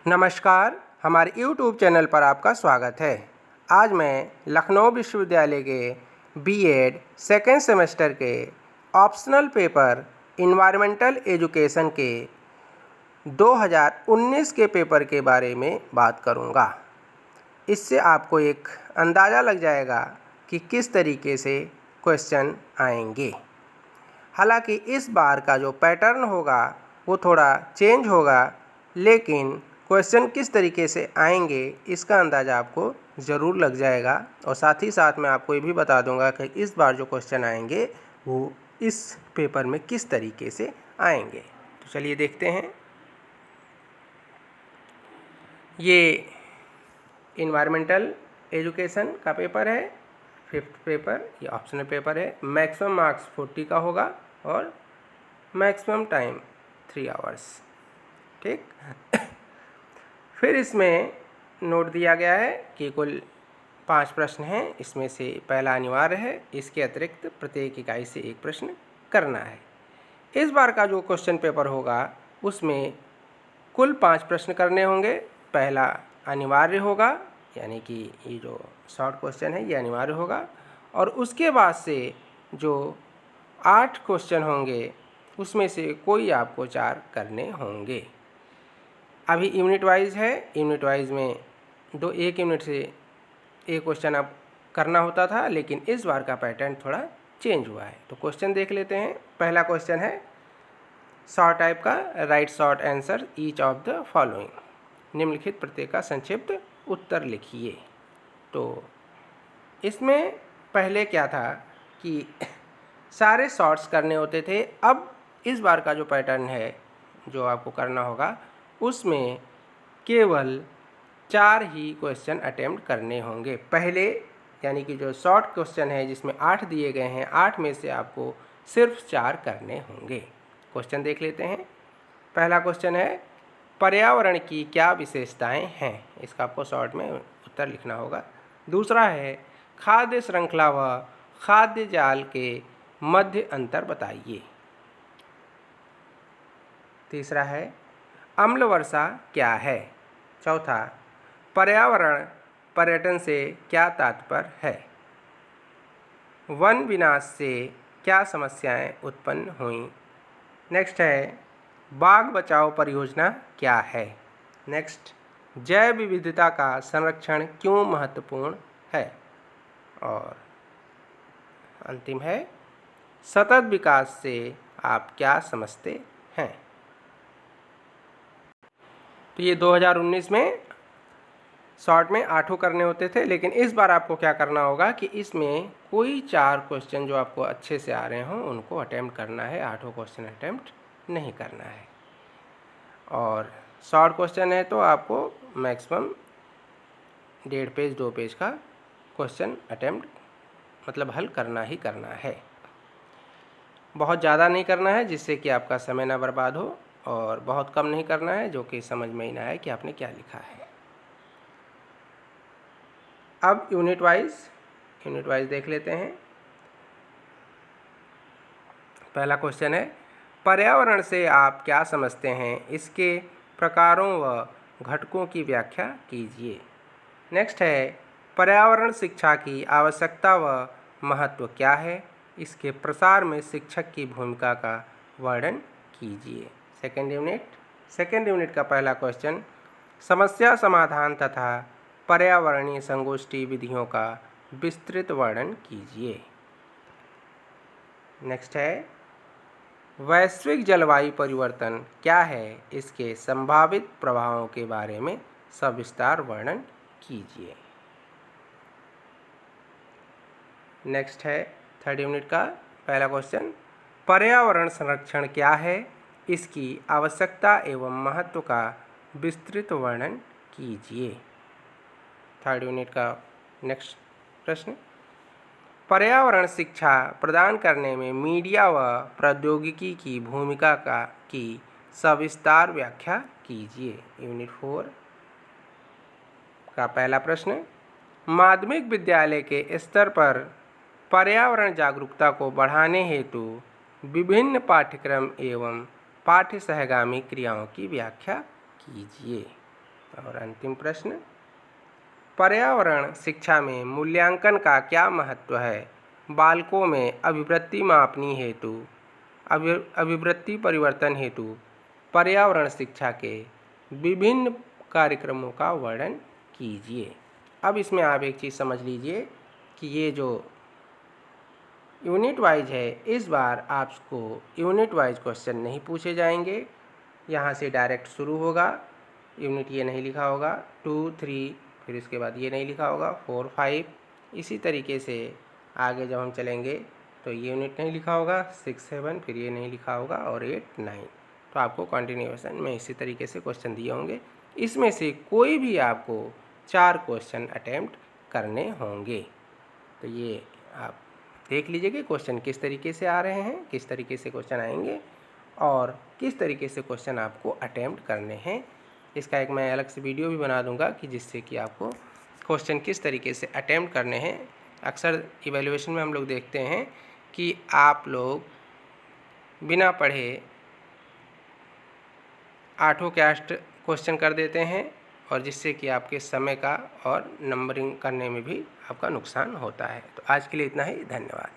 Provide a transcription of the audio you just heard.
नमस्कार, हमारे YouTube channel पर आपका स्वागत है। आज मैं लखनऊ विश्वविद्यालय के बीएड सेकेंड सेमेस्टर के ऑप्शनल पेपर इन्वायरमेंटल एजुकेशन के 2019 के पेपर के बारे में बात करूंगा। इससे आपको एक अंदाज़ा लग जाएगा कि किस तरीके से क्वेश्चन आएंगे। हालांकि इस बार का जो पैटर्न होगा वो थोड़ा चेंज होगा, लेकिन क्वेश्चन किस तरीके से आएंगे इसका अंदाज़ा आपको ज़रूर लग जाएगा। और साथ ही साथ मैं आपको ये भी बता दूंगा कि इस बार जो क्वेश्चन आएंगे वो इस पेपर में किस तरीके से आएंगे। तो चलिए देखते हैं। ये इन्वायरमेंटल एजुकेशन का पेपर है, 5th पेपर, ये ऑप्शनल पेपर है। मैक्सिमम मार्क्स 40 का होगा और मैक्सिमम टाइम 3 आवर्स। ठीक। फिर इसमें नोट दिया गया है कि कुल 5 प्रश्न हैं। इसमें से पहला अनिवार्य है, इसके अतिरिक्त प्रत्येक इकाई से एक प्रश्न करना है। इस बार का जो क्वेश्चन पेपर होगा उसमें कुल 5 प्रश्न करने होंगे। पहला अनिवार्य होगा, यानी कि ये जो शॉर्ट क्वेश्चन है ये अनिवार्य होगा, और उसके बाद से जो 8 क्वेश्चन होंगे उसमें से कोई आपको 4 करने होंगे। अभी यूनिट वाइज है, यूनिट वाइज में एक यूनिट से एक क्वेश्चन अब करना होता था, लेकिन इस बार का पैटर्न थोड़ा चेंज हुआ है। तो क्वेश्चन देख लेते हैं। पहला क्वेश्चन है शॉर्ट टाइप का, right short answer each of the following, निम्नलिखित प्रत्येक का संक्षिप्त उत्तर लिखिए। तो इसमें पहले क्या था कि सारे शॉर्ट्स करने होते थे। अब इस बार का जो पैटर्न है जो आपको करना होगा उसमें केवल 4 ही क्वेश्चन अटेम्प्ट करने होंगे। पहले यानी कि जो शॉर्ट क्वेश्चन है जिसमें 8 दिए गए हैं, 8 में से आपको सिर्फ 4 करने होंगे। क्वेश्चन देख लेते हैं। पहला क्वेश्चन है पर्यावरण की क्या विशेषताएं हैं, इसका आपको शॉर्ट में उत्तर लिखना होगा। दूसरा है खाद्य श्रृंखला व खाद्य जाल के मध्य अंतर बताइए। तीसरा है अम्ल वर्षा क्या है। चौथा पर्यावरण पर्यटन से क्या तात्पर्य है। वन विनाश से क्या समस्याएं उत्पन्न हुई। नेक्स्ट है बाघ बचाओ परियोजना क्या है। नेक्स्ट जैव विविधता का संरक्षण क्यों महत्वपूर्ण है। और अंतिम है सतत विकास से आप क्या समझते हैं। तो ये 2019 में शॉर्ट में 8 करने होते थे, लेकिन इस बार आपको क्या करना होगा कि इसमें कोई 4 क्वेश्चन जो आपको अच्छे से आ रहे हों उनको अटेम्प्ट करना है, 8 क्वेश्चन अटेम्प्ट नहीं करना है। और शॉर्ट क्वेश्चन है तो आपको मैक्सिमम 1.5 पेज 2 पेज का क्वेश्चन अटेम्प्ट मतलब हल करना ही करना है। बहुत ज़्यादा नहीं करना है जिससे कि आपका समय ना बर्बाद हो, और बहुत कम नहीं करना है जो कि समझ में ही ना आए कि आपने क्या लिखा है। अब यूनिट वाइज देख लेते हैं। पहला क्वेश्चन है पर्यावरण से आप क्या समझते हैं, इसके प्रकारों व घटकों की व्याख्या कीजिए। नेक्स्ट है पर्यावरण शिक्षा की आवश्यकता व महत्व क्या है, इसके प्रसार में शिक्षक की भूमिका का वर्णन कीजिए। सेकेंड यूनिट का पहला क्वेश्चन समस्या समाधान तथा पर्यावरणीय संगोष्ठी विधियों का विस्तृत वर्णन कीजिए। नेक्स्ट है वैश्विक जलवायु परिवर्तन क्या है, इसके संभावित प्रभावों के बारे में सविस्तार वर्णन कीजिए। नेक्स्ट है थर्ड यूनिट का पहला क्वेश्चन पर्यावरण संरक्षण क्या है, इसकी आवश्यकता एवं महत्व का विस्तृत वर्णन कीजिए। थर्ड यूनिट का नेक्स्ट प्रश्न पर्यावरण शिक्षा प्रदान करने में मीडिया व प्रौद्योगिकी की भूमिका की सविस्तार व्याख्या कीजिए। यूनिट 4 का पहला प्रश्न माध्यमिक विद्यालय के स्तर पर पर्यावरण जागरूकता को बढ़ाने हेतु विभिन्न पाठ्यक्रम एवं पाठ्य सहगामी क्रियाओं की व्याख्या कीजिए। और अंतिम प्रश्न, पर्यावरण शिक्षा में मूल्यांकन का क्या महत्व है? बालकों में अभिवृत्ति मापनी हेतु अभिवृत्ति परिवर्तन हेतु पर्यावरण शिक्षा के विभिन्न कार्यक्रमों का वर्णन कीजिए। अब इसमें आप एक चीज़ समझ लीजिए कि ये जो यूनिट वाइज है, इस बार आपको यूनिट वाइज क्वेश्चन नहीं पूछे जाएंगे। यहाँ से डायरेक्ट शुरू होगा, यूनिट ये नहीं लिखा होगा, 2, 3, फिर इसके बाद ये नहीं लिखा होगा, 4, 5, इसी तरीके से आगे जब हम चलेंगे तो ये यूनिट नहीं लिखा होगा, 6, 7, फिर ये नहीं लिखा होगा, और 8, 9। तो आपको कंटिन्यूएशन में इसी तरीके से क्वेश्चन दिए होंगे। इसमें से कोई भी आपको 4 क्वेश्चन अटेम्प्ट करने होंगे। तो ये आप देख लीजिए कि क्वेश्चन किस तरीके से आ रहे हैं, किस तरीके से क्वेश्चन आएंगे और किस तरीके से क्वेश्चन आपको अटेम्प्ट करने हैं। इसका एक मैं अलग से वीडियो भी बना दूंगा कि जिससे कि आपको क्वेश्चन किस तरीके से अटेम्प्ट करने हैं। अक्सर इवैल्यूएशन में हम लोग देखते हैं कि आप लोग बिना पढ़े 8 के 8 क्वेश्चन कर देते हैं, और जिससे कि आपके समय का और नंबरिंग करने में भी आपका नुकसान होता है। तो आज के लिए इतना ही, धन्यवाद।